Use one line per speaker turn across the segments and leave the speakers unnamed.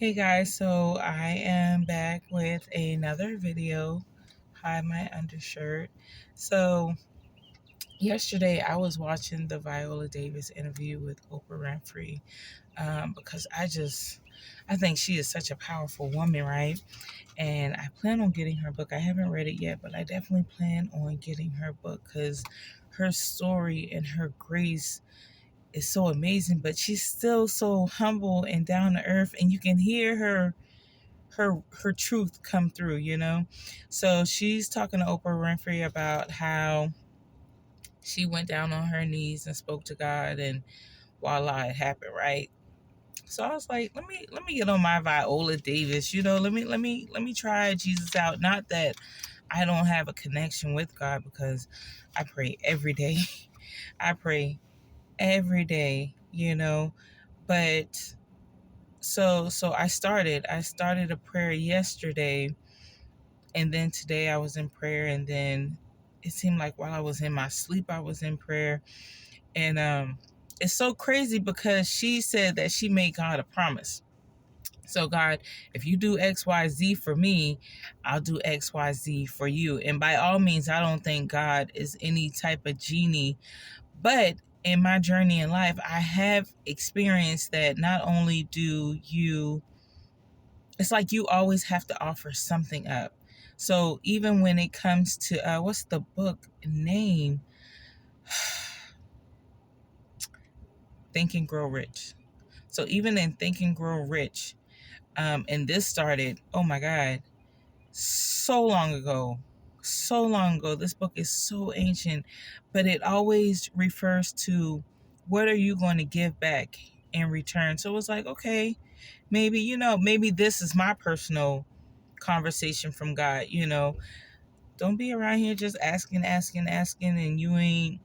Hey guys, so I am back with another video. Hide my undershirt. So yesterday I was watching the Viola Davis interview with Oprah Winfrey because I think she is such a powerful woman, right? And I plan on getting her book. I haven't read it yet, but I definitely plan on getting her book because her story and her grace is so amazing, but she's still so humble and down to earth, and you can hear her truth come through. So she's talking to Oprah Winfrey about how she went down on her knees and spoke to God, and voila, it happened, right? So I was like, let me get on my Viola Davis, let me try Jesus out. Not that I don't have a connection with God, because I pray every day. I pray every day. But so I started a prayer yesterday, and then today I was in prayer, and then it seemed like while I was in my sleep I was in prayer. And it's so crazy because she said that she made God a promise. So, God, if you do XYZ for me, I'll do XYZ for you. And by all means, I don't think God is any type of genie, but in my journey in life, I have experienced that not only do you, it's like you always have to offer something up. So even when it comes to what's the book name? Think and Grow Rich. So even in Think and Grow Rich, and this started, oh my God, so long ago. So long ago. This book is so ancient, but it always refers to what are you going to give back in return. So it's like, okay, maybe this is my personal conversation from God. Don't be around here just asking, and you ain't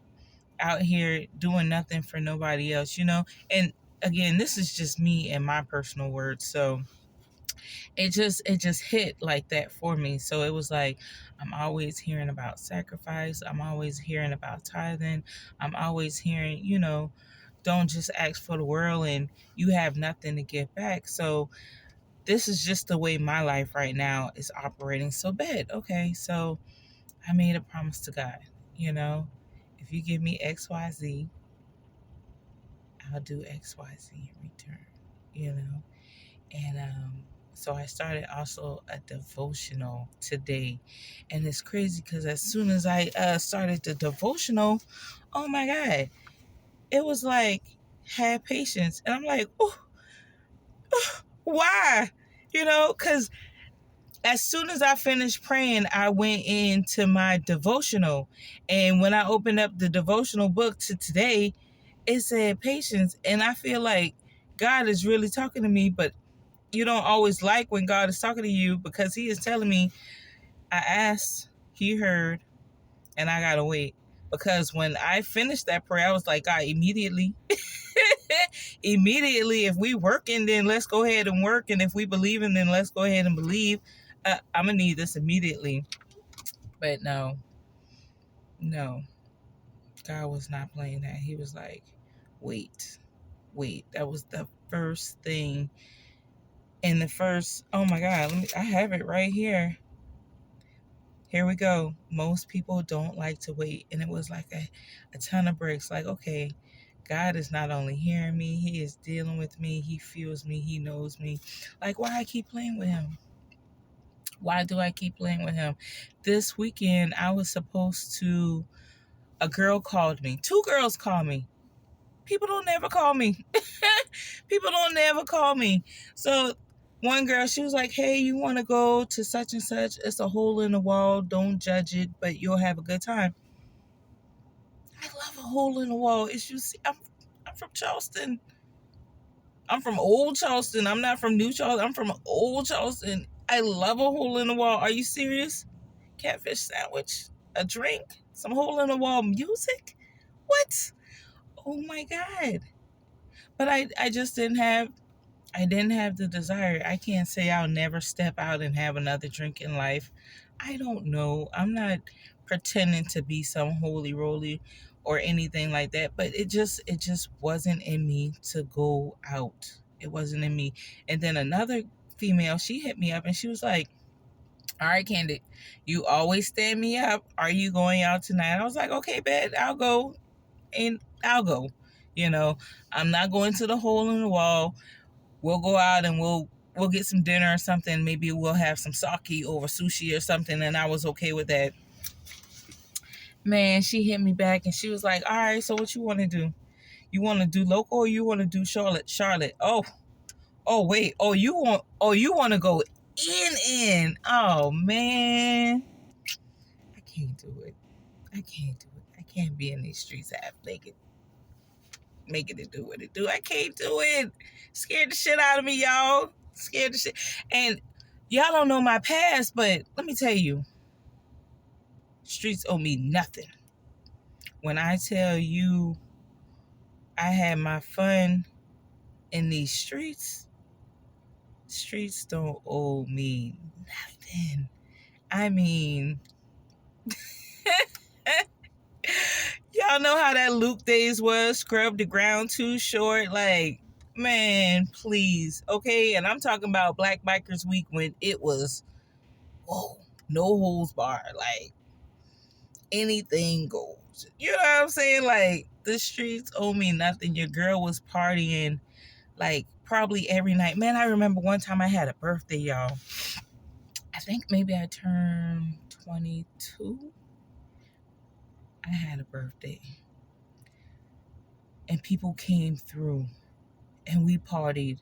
out here doing nothing for nobody else. And again, this is just me and my personal words. So it just hit like that for me. So it was like, I'm always hearing about sacrifice. I'm always hearing about tithing. I'm always hearing, don't just ask for the world and you have nothing to give back. So this is just the way my life right now is operating. So bad. Okay, so I made a promise to God, you know, if you give me XYZ, I'll do XYZ in return, you know. And so I started also a devotional today. And it's crazy because as soon as I started the devotional, oh my God, it was like, have patience. And I'm like, oh, why? Because as soon as I finished praying, I went into my devotional. And when I opened up the devotional book to today, it said patience. And I feel like God is really talking to me, but you don't always like when God is talking to you, because he is telling me, I asked, he heard, and I gotta wait. Because when I finished that prayer, I was like, God, immediately, immediately, if we working, then let's go ahead and work. And if we believing, then let's go ahead and believe. I'm gonna need this immediately. But no, God was not playing that. He was like, wait. That was the first thing. And the first, oh my God, I have it right here. Here we go. Most people don't like to wait. And it was like a ton of breaks. Like, okay, God is not only hearing me, he is dealing with me. He feels me. He knows me. Like, why I keep playing with him? Why do I keep playing with him? This weekend, I was supposed to, a girl called me. Two girls called me. People don't never call me. People don't never call me. So one girl, she was like, hey, you want to go to such and such? It's a hole in the wall. Don't judge it, but you'll have a good time. I love a hole in the wall. It's you see, I'm from Charleston. I'm from Old Charleston. I'm not from New Charleston. I'm from Old Charleston. I love a hole in the wall. Are you serious? Catfish sandwich, a drink, some hole in the wall music. What? Oh my God. But I just I didn't have the desire. I can't say I'll never step out and have another drink in life. I don't know. I'm not pretending to be some holy roly or anything like that, but it just wasn't in me to go out. It wasn't in me. And then another female, she hit me up and she was like, all right, Candid, you always stand me up. Are you going out tonight? I was like, okay, bet, I'll go. And I'll go. You know, I'm not going to the hole in the wall. We'll go out and we'll get some dinner or something. Maybe we'll have some sake over sushi or something. And I was okay with that. Man, she hit me back and she was like, all right, so what you want to do? You want to do local or you want to do Charlotte? Wait. You want to go in. Oh, man. I can't do it. I can't be in these streets half naked, making it do what it do. I can't do it. Scared the shit out of me, y'all. Scared the shit. And y'all don't know my past, but let me tell you, streets owe me nothing. When I tell you I had my fun in these streets don't owe me nothing. I mean, y'all know how that Luke days was, scrub the ground too short, like, man, please, okay? And I'm talking about Black Bikers Week when it was, whoa, no holds barred, like, anything goes. You know what I'm saying? Like, the streets owe me nothing. Your girl was partying, like, probably every night. Man, I remember one time I had a birthday, y'all. I think maybe I turned 22. I had a birthday. And people came through. And we partied.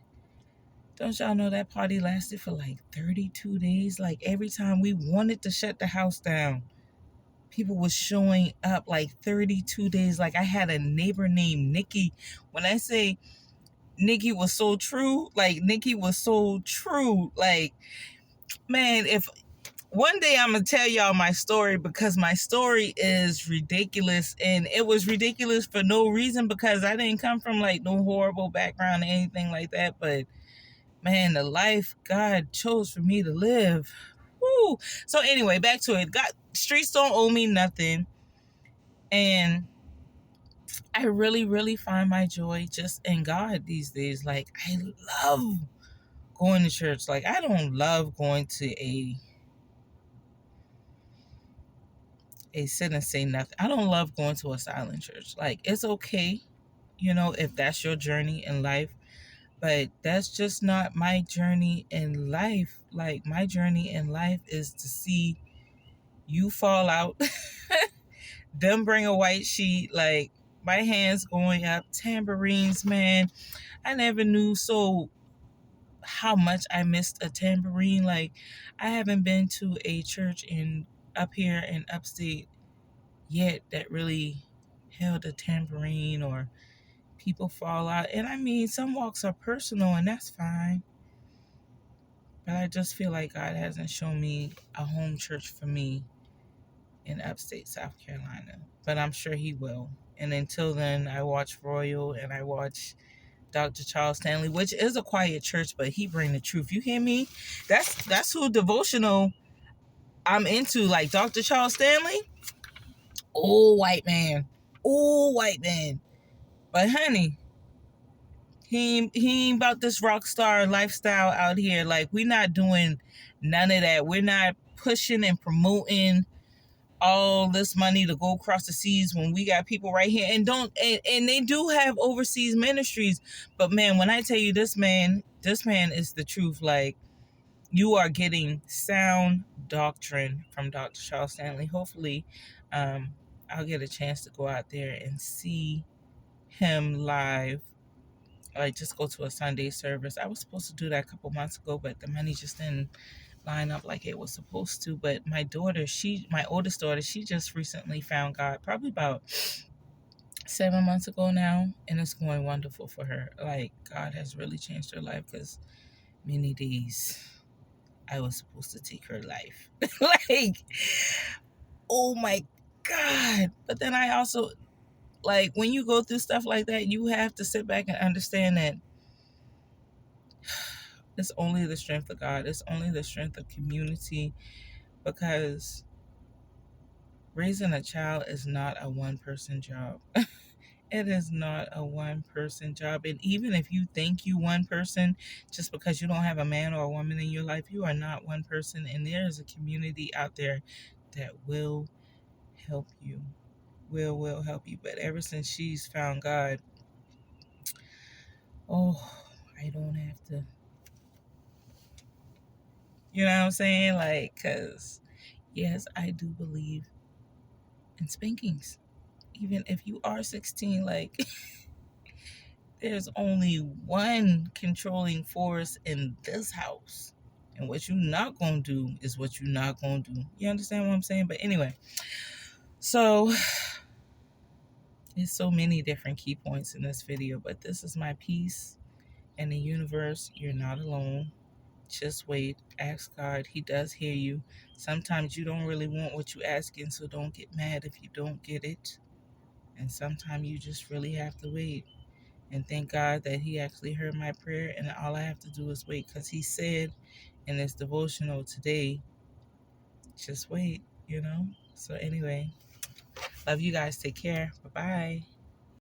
Don't y'all know that party lasted for like 32 days? Like, every time we wanted to shut the house down, people was showing up like 32 days. Like, I had a neighbor named Nikki. When I say Nikki was so true, like, Nikki was so true. Like, man, if one day I'm going to tell y'all my story, because my story is ridiculous, and it was ridiculous for no reason, because I didn't come from like no horrible background or anything like that. But man, the life God chose for me to live. Woo. So anyway, back to it. God, streets don't owe me nothing. And I really, really find my joy just in God these days. Like, I love going to church. Like, I don't love going to a sit and say nothing. I don't love going to a silent church. Like, it's okay, you know, if that's your journey in life. But that's just not my journey in life. Like, my journey in life is to see you fall out, them bring a white sheet, like, my hands going up, tambourines, man. I never knew how much I missed a tambourine. Like, I haven't been to a church up here in upstate yet that really held a tambourine or people fall out. And I mean, some walks are personal and that's fine. But I just feel like God hasn't shown me a home church for me in upstate South Carolina. But I'm sure he will. And until then, I watch Royal and I watch Dr. Charles Stanley, which is a quiet church, but he bring the truth. You hear me? That's who devotional I'm into. Like, Dr. Charles Stanley, old white man. But honey, he ain't about this rock star lifestyle out here. Like, we're not doing none of that. We're not pushing and promoting all this money to go across the seas when we got people right here. And they do have overseas ministries. But man, when I tell you, this man is the truth. Like, you are getting sound doctrine from Dr. Charles Stanley. Hopefully, I'll get a chance to go out there and see him live. Like, just go to a Sunday service. I was supposed to do that a couple months ago, but the money just didn't line up like it was supposed to. But my oldest daughter, she just recently found God, probably about 7 months ago now, and it's going wonderful for her. Like, God has really changed her life, because many days I was supposed to take her life. Like, oh my God. But then I also, like, when you go through stuff like that, you have to sit back and understand that it's only the strength of God. It's only the strength of community, because raising a child is not a one-person job. It is not a one person job. And even if you think you one person, just because you don't have a man or a woman in your life, you are not one person. And there is a community out there that will help you. Will help you. But ever since she's found God, oh, I don't have to, you know what I'm saying? Like, because yes, I do believe in spankings. Even if you are 16, like, there's only one controlling force in this house. And what you're not going to do is what you're not going to do. You understand what I'm saying? But anyway, so there's so many different key points in this video, but this is my piece. In the universe, you're not alone. Just wait. Ask God. He does hear you. Sometimes you don't really want what you're asking, so don't get mad if you don't get it. And sometimes you just really have to wait. And thank God that He actually heard my prayer, and all I have to do is wait, because He said in His devotional today, just wait, you know? So, anyway, love you guys. Take care. Bye bye.